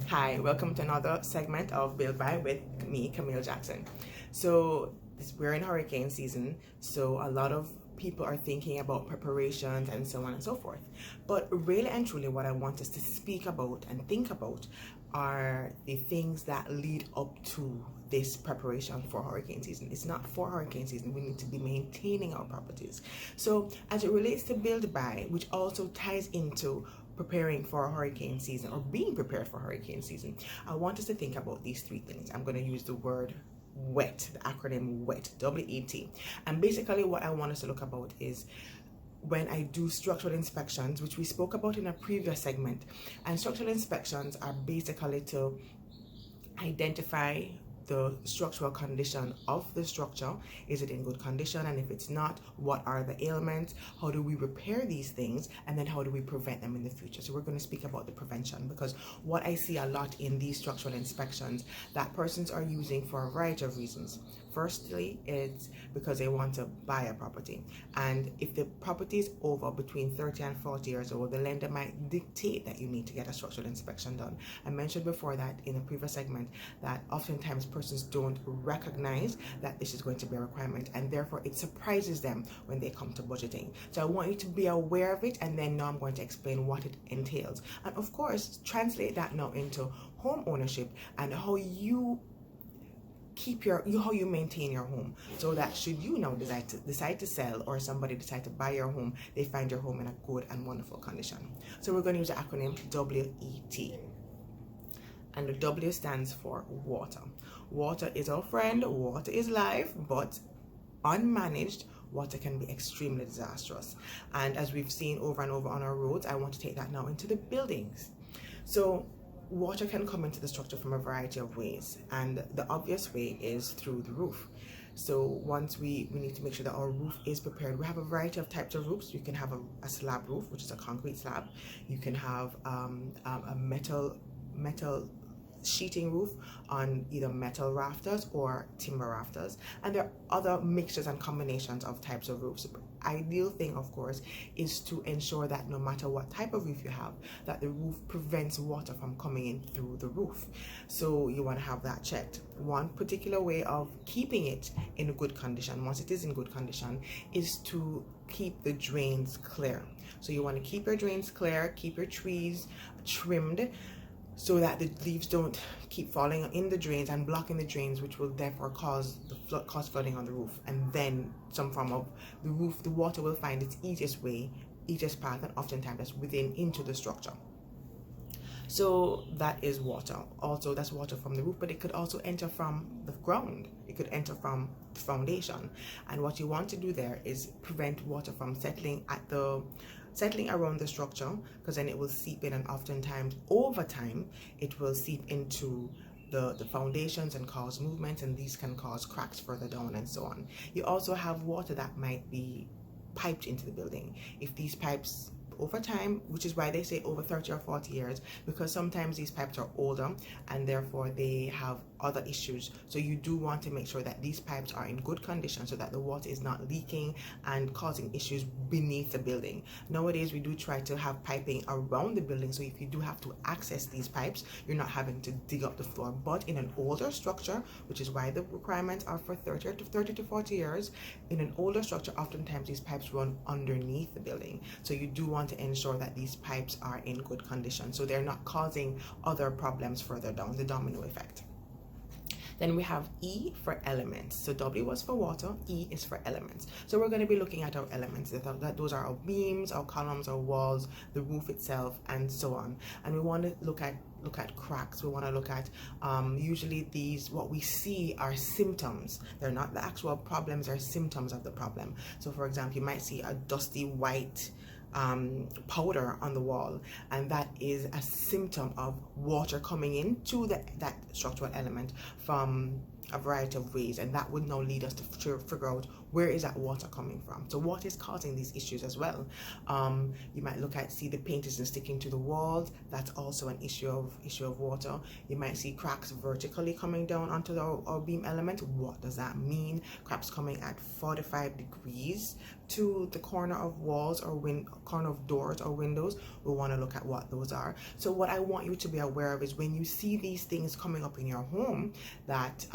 Hi, welcome to another segment of BuildBuy with me, Kamille Jackson. So we're in hurricane season, so a lot of people are thinking about preparations and so on and so forth. But really and truly what I want us to speak about and think about are the things that lead up to this preparation for hurricane season. It's not for hurricane season. We need to be maintaining our properties. So as it relates to BuildBuy, which also ties into preparing for a hurricane season or being prepared for hurricane season, I want us to think about these three things. I'm going to use the word WET, the acronym WET, W-E-T. And basically what I want us to look about is when I do structural inspections, which we spoke about in a previous segment. And structural inspections are basically to identify the structural condition of the structure. Is it in good condition? And if it's not, what are the ailments? How do we repair these things? And then how do we prevent them in the future? So we're going to speak about the prevention, because what I see a lot in these structural inspections that persons are using for a variety of reasons. Firstly, it's because they want to buy a property. And if the property is over between 30 and 40 years old, the lender might dictate that you need to get a structural inspection done. I mentioned before that in a previous segment that oftentimes persons don't recognize that this is going to be a requirement, and therefore it surprises them when they come to budgeting. So I want you to be aware of it, and then now I'm going to explain what it entails. And of course, translate that now into home ownership and how you keep how you maintain your home, so that should you now decide to sell, or somebody decide to buy your home, they find your home in a good and wonderful condition. So we're going to use the acronym WET, and the W stands for water. Water is our friend, water is life, but unmanaged, water can be extremely disastrous. And as we've seen over and over on our roads, I want to take that now into the buildings. So water can come into the structure from a variety of ways, and the obvious way is through the roof. So once we need to make sure that our roof is prepared. We have a variety of types of roofs. You can have a slab roof, which is a concrete slab. You can have a metal sheeting roof on either metal rafters or timber rafters, and there are other mixtures and combinations of types of roofs. The ideal thing, of course, is to ensure that no matter what type of roof you have, that the roof prevents water from coming in through the roof. So you want to have that checked. One particular way of keeping it in a good condition, once it is in good condition, is to keep the drains clear. So you want to keep your drains clear, keep your trees trimmed, so that the leaves don't keep falling in the drains and blocking the drains, which will therefore cause flooding on the roof. And then some form of the water will find its easiest path, and oftentimes that's into the structure. So that is water. Also, that's water from the roof, but it could also enter from the ground. It could enter from the foundation. And what you want to do there is prevent water from settling around the structure, because then it will seep in, and oftentimes over time it will seep into the foundations and cause movement, and these can cause cracks further down and so on. You also have water that might be piped into the building. If these pipes over time, which is why they say over 30 or 40 years, because sometimes these pipes are older and therefore they have other issues. So you do want to make sure that these pipes are in good condition, so that the water is not leaking and causing issues beneath the building. Nowadays we do try to have piping around the building, so if you do have to access these pipes, you're not having to dig up the floor. But in an older structure, which is why the requirements are for 30 to 40 years, in an older structure oftentimes these pipes run underneath the building. So you do want to ensure that these pipes are in good condition, so they're not causing other problems further down, the domino effect. Then we have E for elements. So W was for water, E is for elements. So we're going to be looking at our elements. Those are our beams, our columns, our walls, the roof itself, and so on. And we want to look at cracks. We want to look at usually what we see are symptoms. They're not the actual problems, they're symptoms of the problem. So for example, you might see a dusty white powder on the wall, and that is a symptom of water coming into that structural element from a variety of ways, and that would now lead us to figure out where is that water coming from? So what is causing these issues as well? You might see the paint isn't sticking to the walls. That's also an issue of water. You might see cracks vertically coming down onto our beam element. What does that mean? Cracks coming at 45 degrees to the corner of walls or corner of doors or windows. We want to look at what those are. So what I want you to be aware of is when you see these things coming up in your home, that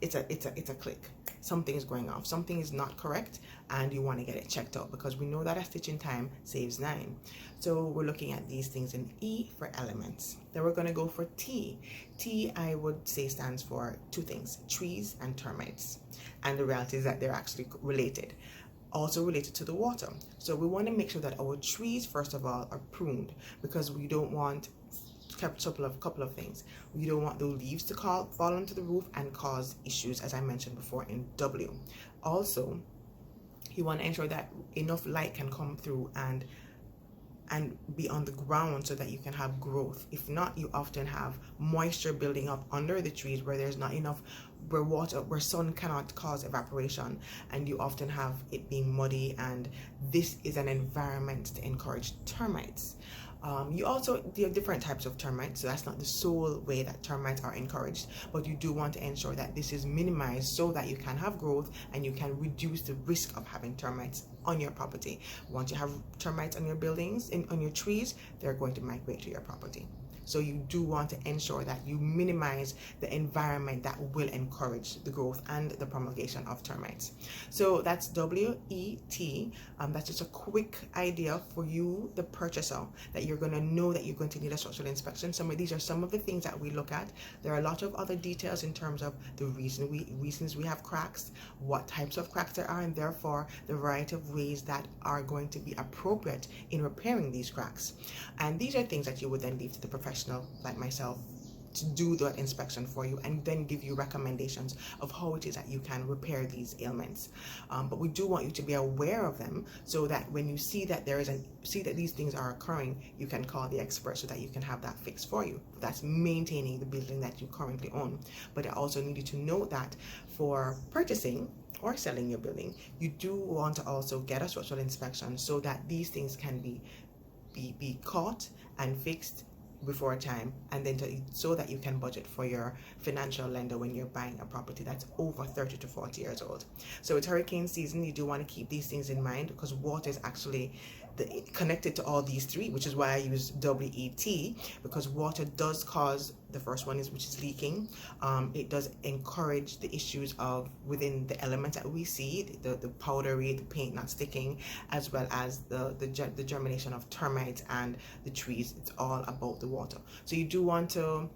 it's a click. Something is going off, something is not correct, and you want to get it checked out, because we know that a stitch in time saves 9. So we're looking at these things in E for elements. Then we're going to go for T. T, I would say, stands for 2 things: trees and termites. And the reality is that they're actually related, also related to the water. So we want to make sure that our trees, first of all, are pruned, because we don't want couple of things. We don't want the leaves to fall onto the roof and cause issues, as I mentioned before in W. Also, you want to ensure that enough light can come through and be on the ground so that you can have growth. If not, you often have moisture building up under the trees where there's not enough, where sun cannot cause evaporation, and you often have it being muddy, and this is an environment to encourage termites. You have different types of termites, so that's not the sole way that termites are encouraged, but you do want to ensure that this is minimized so that you can have growth and you can reduce the risk of having termites on your property. Once you have termites on your buildings, on your trees, they're going to migrate to your property. So you do want to ensure that you minimize the environment that will encourage the growth and the promulgation of termites. So that's WET. That's just a quick idea for you, the purchaser, that you're going to know that you're going to need a structural inspection. These are some of the things that we look at. There are a lot of other details in terms of the reasons we have cracks, what types of cracks there are, and therefore the variety of ways that are going to be appropriate in repairing these cracks. And these are things that you would then leave to the professional like myself to do that inspection for you, and then give you recommendations of how it is that you can repair these ailments. But we do want you to be aware of them, so that when you see that these things are occurring, you can call the expert so that you can have that fixed for you. That's maintaining the building that you currently own. But I also need you to note that for purchasing or selling your building, you do want to also get a structural inspection so that these things can be caught and fixed before time, and then so that you can budget for your financial lender when you're buying a property that's over 30 to 40 years old. So it's hurricane season. You do want to keep these things in mind, because water is actually connected to all these 3, which is why I use WET, because water does cause, the first one which is leaking. It does encourage the issues of within the elements that we see, the powdery, the paint not sticking, as well as the germination of termites and the trees. It's all about the water. So you do want to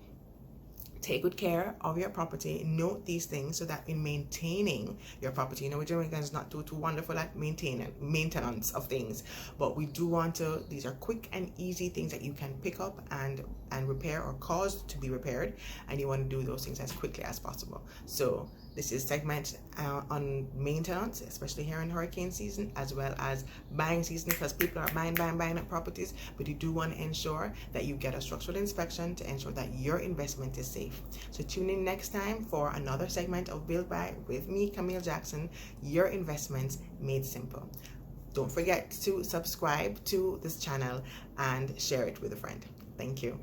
take good care of your property. Note these things so that in maintaining your property, you know, Jamaicans is not too wonderful at maintenance of things, but we do want to, these are quick and easy things that you can pick up and repair or cause to be repaired, and you want to do those things as quickly as possible. So this is segment on maintenance, especially here in hurricane season, as well as buying season, because people are buying up properties, but you do want to ensure that you get a structural inspection to ensure that your investment is safe. So tune in next time for another segment of Build Buy with me, Kamille Jackson, your investments made simple. Don't forget to subscribe to this channel and share it with a friend. Thank you.